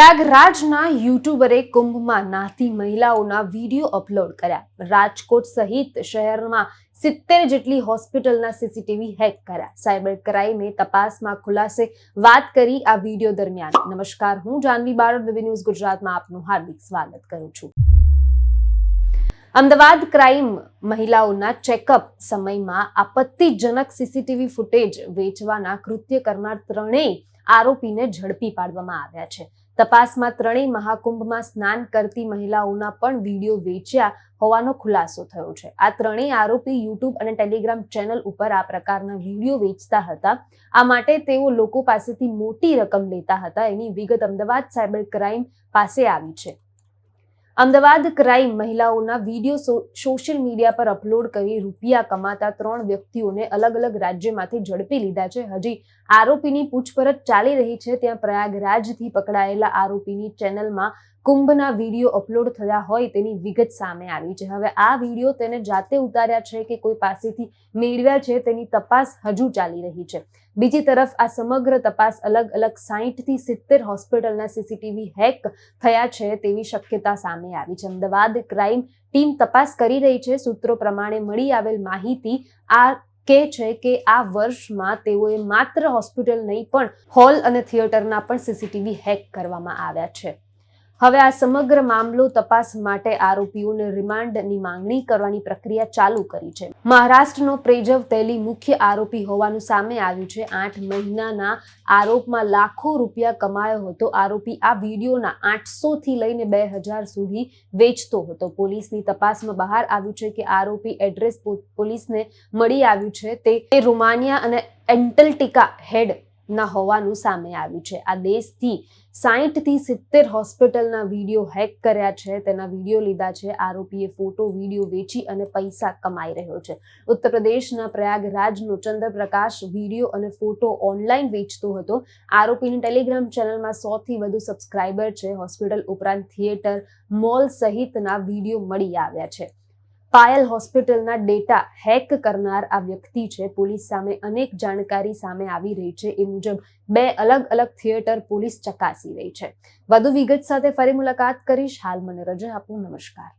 પ્રયાગરાજના યુટ્યુબરે કુંભમાં નાતી મહિલાઓના video upload કર્યા। રાજકોટ સહિત શહેરમાં 70 જેટલી હોસ્પિટલના સીસીટીવી હેક કર્યા। સાયબર ક્રાઇમે તપાસમાં ખુલાસે વાત કરી આ વિડીયો દરમિયાન। નમસ્કાર, હું જાનવી બારોટ, બીબી ન્યૂઝ ગુજરાતમાં આપનું હાર્દિક સ્વાગત કરું છું। અમદાવાદ ક્રાઇમ મહિલાઓના ચેકઅપ સમયમાં આપત્તિજનક સીસીટીવી ફૂટેજ વેચવાના કૃત્ય કરનાર ત્રણેય આરોપીને ઝડપી પાડવામાં આવ્યા છે। તપાસમાં ત્રણેય મહાકુંભમાં સ્નાન કરતી મહિલાઓના પણ વિડીયો વેચ્યા હોવાનો ખુલાસો થયો છે। આ ત્રણેય આરોપી યુટ્યુબ અને ટેલિગ્રામ ચેનલ ઉપર આ પ્રકારના વિડીયો વેચતા હતા। આ માટે તેઓ લોકો પાસેથી મોટી રકમ લેતા હતા। એની વિગત અમદાવાદ સાયબર ક્રાઇમ પાસે આવી છે। અમદાવાદ ક્રાઇમ મહિલાઓના વિડીયો સોશિયલ મીડિયા પર અપલોડ કરી રૂપિયા કમાતા 3 વ્યક્તિઓને અલગ અલગ રાજ્યમાંથી ઝડપી લીધા છે। હજી આરોપીની પૂછપરછ ચાલી રહી છે। ત્યાં પ્રયાગરાજથી પકડાયેલા આરોપીની ચેનલમાં કુંભના વિડીયો અપલોડ થયા હોય તેની વિગત સામે આવી છે। હવે આ વિડીયો તેને જાતે ઉતાર્યા છે કે કોઈ પાસેથી મેળવ્યા છે તેની તપાસ હજુ ચાલી રહી છે। બીજી તરફ આ સમગ્ર તપાસ અલગ અલગ 60 થી 70 હોસ્પિટલના સીસીટીવી હેક થયા છે તેવી શક્યતા સામે આવી છે। અમદાવાદ ક્રાઇમ ટીમ તપાસ કરી રહી છે। સૂત્રો પ્રમાણે મળી આવેલ માહિતી આ કહે છે કે આ વર્ષમાં તેઓએ માત્ર હોસ્પિટલ નહીં પણ હોલ અને થિયેટરના પણ સીસીટીવી હેક કરવામાં આવ્યા છે। હવે આ સમગ્ર મામલો તપાસ માટે આરોપીઓને રિમાન્ડની માંગણી કરવાની પ્રક્રિયા ચાલુ કરી છે। મહારાષ્ટ્રનો પ્રેજવ તેલી મુખ્ય આરોપી હોવાનું સામે આવ્યું છે। 8 મહિનાના આરોપમાં લાખો રૂપિયા કમાયો હતો। આરોપી આ વિડીયોના 800 થી લઈને 2000 સુધી વેચતો હતો। પોલીસની તપાસમાં બહાર આવ્યું છે કે આરોપી એડ્રેસ પોલીસને મળી આવ્યું છે તે રોમાનિયા અને એન્ટલ્ટિકા હેડ ના હોવાનું સામે આવ્યું છે। આ દેશથી 60 થી 70 હોસ્પિટલના વિડીયો હેક કર્યા છે, તેના વિડીયો લીધા છે। આરોપીએ ફોટો વિડીયો વેચી અને પૈસા કમાઈ રહ્યો છે। ઉત્તર પ્રદેશના પ્રયાગરાજનો ચંદ્રપ્રકાશ વિડીયો અને ફોટો ઓનલાઈન વેચતો હતો। આરોપીની ટેલિગ્રામ ચેનલમાં 100 થી વધુ સબસ્ક્રાઇબર છે। હોસ્પિટલ ઉપરાંત થિયેટર, મોલ સહિતના વિડીયો મળી આવ્યા છે। પાયલ હોસ્પિટલના ડેટા હેક કરનાર આ વ્યક્તિ છે। પોલીસ સામે અનેક જાણકારી સામે આવી રહી છે। એ મુજબ 2 અલગ અલગ થિયેટર પોલીસ ચકાસી રહી છે। વધુ વિગત સાથે ફરી મુલાકાત કરીશ। હાલ મને રજા આપો। નમસ્કાર।